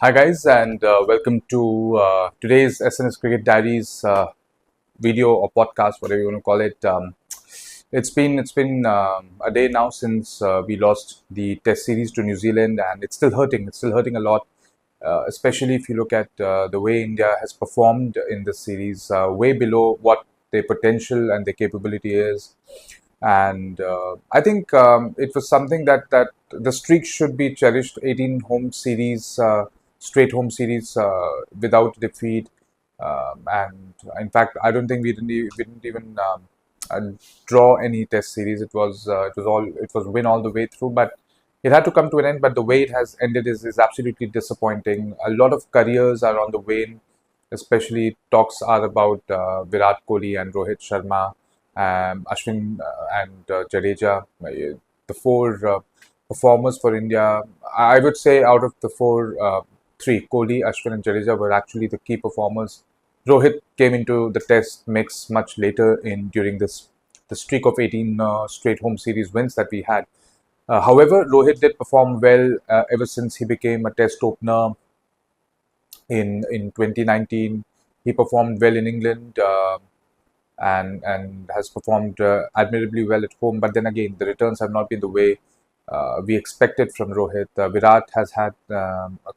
Hi guys, and welcome to today's SNS Cricket Diaries video or podcast, whatever you want to call it. It's been a day now since we lost the Test series to New Zealand, and it's still hurting. It's still hurting a lot, especially if you look at the way India has performed in this series, way below what their potential and their capability is. And I think it was something that the streak should be cherished. 18 home series, straight home series without defeat, and in fact, I don't think we didn't even uh, draw any Test series. It was win all the way through, but it had to come to an end. But the way it has ended is absolutely disappointing. A lot of careers are on the wane, especially talks are about Virat Kohli and Rohit Sharma, Ashwin and Jadeja, the four performers for India. I would say out of the four, three, Kohli, Ashwin, and Jadeja were actually the key performers. Rohit came into the Test mix much later in during the streak of 18 straight home series wins that we had. However, Rohit did perform well ever since he became a Test opener in 2019. He performed well in England. And has performed admirably well at home. But then again, the returns have not been the way we expected from Rohit. Virat has had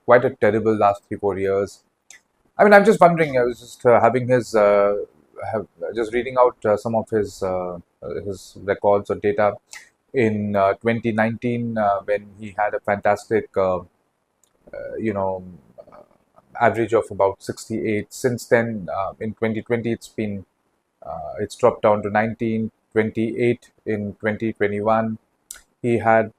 quite a terrible last 3 4 years. I mean, I'm just wondering. I was just having just reading out some of his records or data in 2019 when he had a fantastic, you know, average of about 68. Since then, in 2020, it's dropped down to 19, 28 in 2021. He had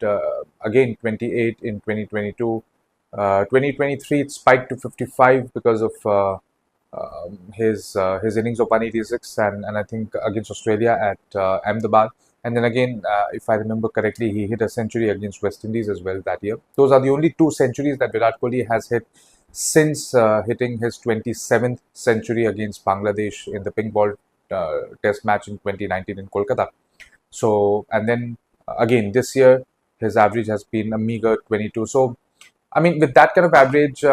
again 28 in 2022. 2023 it spiked to 55 because of his innings of 186 and I think against Australia at Ahmedabad. And then again, if I remember correctly, he hit a century against West Indies as well that year. Those are the only two centuries that Virat Kohli has hit since hitting his 27th century against Bangladesh in the pink ball Test match in 2019 in Kolkata. So, and then again this year, his average has been a meager 22. So, I mean, with that kind of average,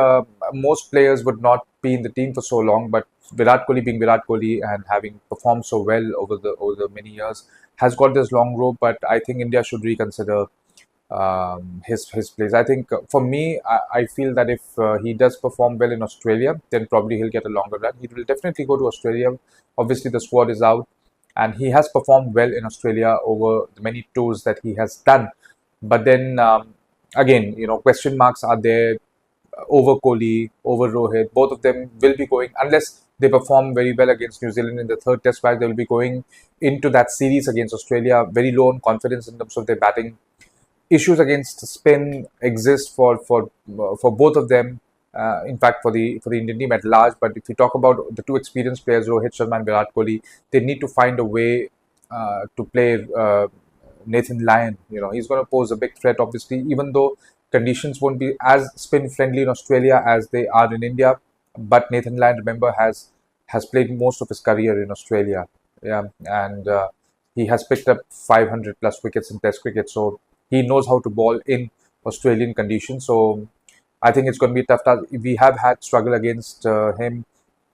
most players would not be in the team for so long. But Virat Kohli being Virat Kohli and having performed so well over the many years has got this long rope. But I think India should reconsider his plays. I think for me, I feel that if he does perform well in Australia, then probably he'll get a longer run. He will definitely go to Australia. Obviously, the squad is out, and he has performed well in Australia over the many tours that he has done. But then again, question marks are there over Kohli, over Rohit. Both of them will be going unless they perform very well against New Zealand in the third Test match. They will be going into that series against Australia very low on confidence in terms of their batting. Issues against spin exist for both of them. In fact, for the Indian team at large. But if you talk about the two experienced players, Rohit Sharma and Virat Kohli, they need to find a way to play Nathan Lyon. He's going to pose a big threat, obviously, even though conditions won't be as spin friendly in Australia as they are in India. But Nathan Lyon, remember, has played most of his career in Australia. Yeah, and he has picked up 500 plus wickets in Test cricket, so he knows how to bowl in Australian conditions. So I think it's going to be a tough task. We have had struggle against him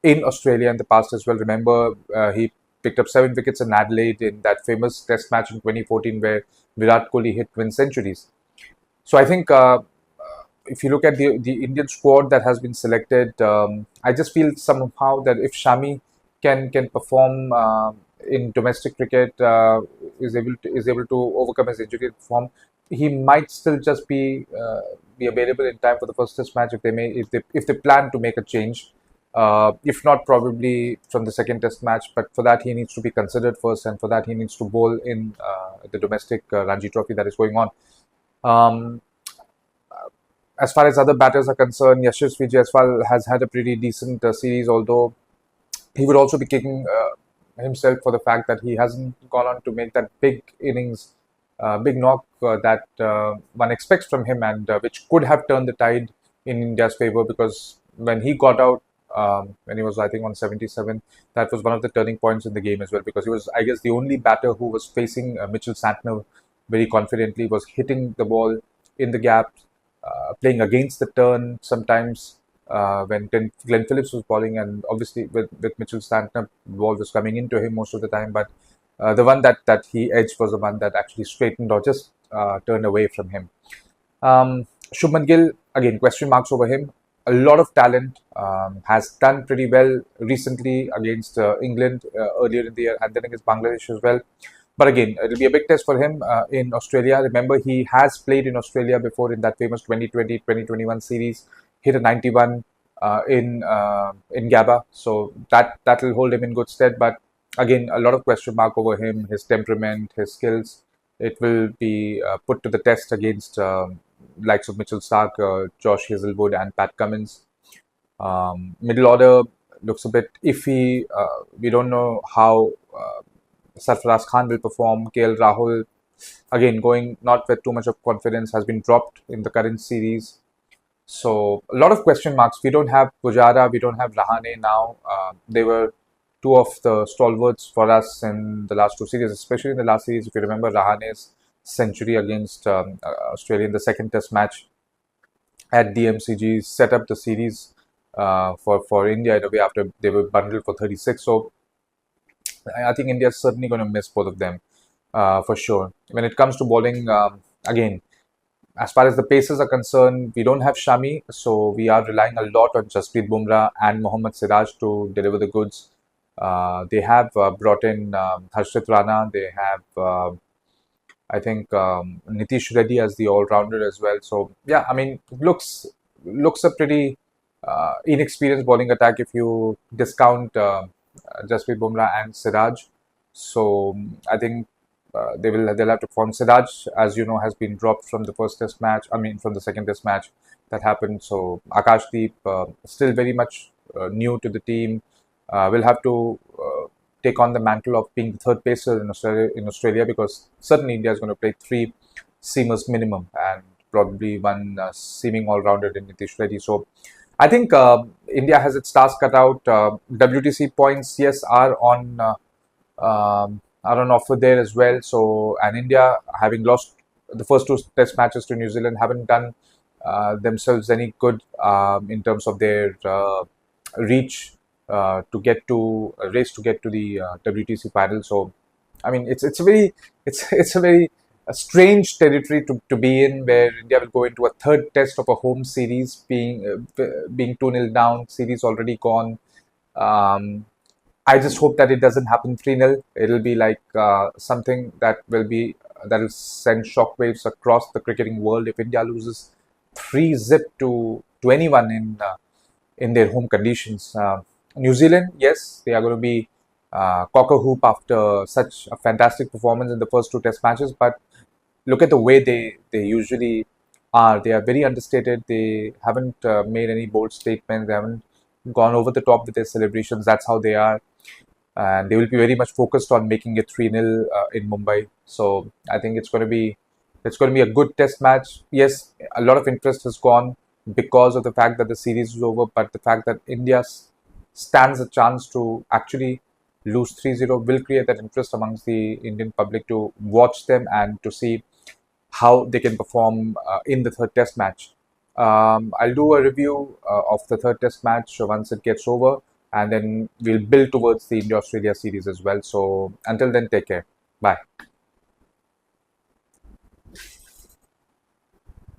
in Australia in the past as well. Remember, he picked up 7 wickets in Adelaide in that famous Test match in 2014 where Virat Kohli hit twin centuries. So I think if you look at the Indian squad that has been selected, I just feel somehow that if Shami can perform in domestic cricket, is able to overcome his injury and perform, he might still just be available in time for the first Test match if they plan to make a change. If not, probably from the second Test match. But for that, he needs to be considered first, and for that, he needs to bowl in the domestic Ranji Trophy that is going on. Um, as far as other batters are concerned, Yashasvi Jaiswal has had a pretty decent series, although he would also be kicking himself for the fact that he hasn't gone on to make that big innings, big knock that one expects from him, and which could have turned the tide in India's favor because when he got out, when he was, I think, on 77, that was one of the turning points in the game as well because he was, I guess, the only batter who was facing Mitchell Santner very confidently, was hitting the ball in the gap, playing against the turn sometimes when Glenn Phillips was bowling, and obviously with Mitchell Starc, ball was coming into him most of the time, but the one that he edged was the one that actually straightened or just turned away from him. Shubman Gill, again, question marks over him. A lot of talent, has done pretty well recently against England earlier in the year, and then against Bangladesh as well. But again, it'll be a big test for him in Australia. Remember, he has played in Australia before in that famous 2020-2021 series, hit a 91 in Gabba, so that will hold him in good stead. But again, a lot of question mark over him, his temperament, his skills. It will be put to the test against likes of Mitchell Starc, Josh Hazelwood, and Pat Cummins. Middle order looks a bit iffy. We don't know how Sarfaraz Khan will perform. KL Rahul, again, going not with too much of confidence, has been dropped in the current series. So a lot of question marks. We don't have Pujara, we don't have Rahane now. They were two of the stalwarts for us in the last two series, especially in the last series. If you remember Rahane's century against Australia in the second test match at DMCG set up the series for India in a way after they were bundled for 36. So I think India is certainly going to miss both of them for sure. When it comes to bowling, again, as far as the paces are concerned, we don't have Shami, so we are relying a lot on Jasprit Bumrah and Mohammad Siraj to deliver the goods. They have brought in Harshit Rana. They have, I think, Nitish Reddy as the all-rounder as well. So yeah, I mean, looks a pretty inexperienced bowling attack if you discount Jasprit Bumrah and Siraj. So I think they'll have to perform. Siraj, as you know, has been dropped from the first test match. I mean, from the second test match that happened. So Akashdeep, still very much new to the team, will have to take on the mantle of being the third pacer in Australia, because certainly India is going to play 3 seamers minimum and probably one seaming all-rounder in Nitish Reddy. So I think India has its task cut out. WTC points, yes, are on offer there as well. So, and India, having lost the first 2 test matches to New Zealand, haven't done themselves any good in terms of their reach to get to a race to get to the WTC final. So, I mean, it's a very strange territory to be in, where India will go into a third test of a home series, being 2-0 down, series already gone. I just hope that it doesn't happen 3-0. It'll be like something that will send shockwaves across the cricketing world if India loses 3-0 to anyone in their home conditions. New Zealand, yes, they are going to be cock a hoop after such a fantastic performance in the first 2 test matches, but look at the way they usually are. They are very understated. They haven't made any bold statements. They haven't gone over the top with their celebrations. That's how they are. And they will be very much focused on making it 3-0 in Mumbai. So I think it's going to be a good test match. Yes, a lot of interest has gone because of the fact that the series is over, but the fact that India stands a chance to actually lose 3-0 will create that interest amongst the Indian public to watch them and to see how they can perform in the third test match. I'll do a review of the third test match once it gets over, and then we'll build towards the India-Australia series as well. So until then, take care. Bye.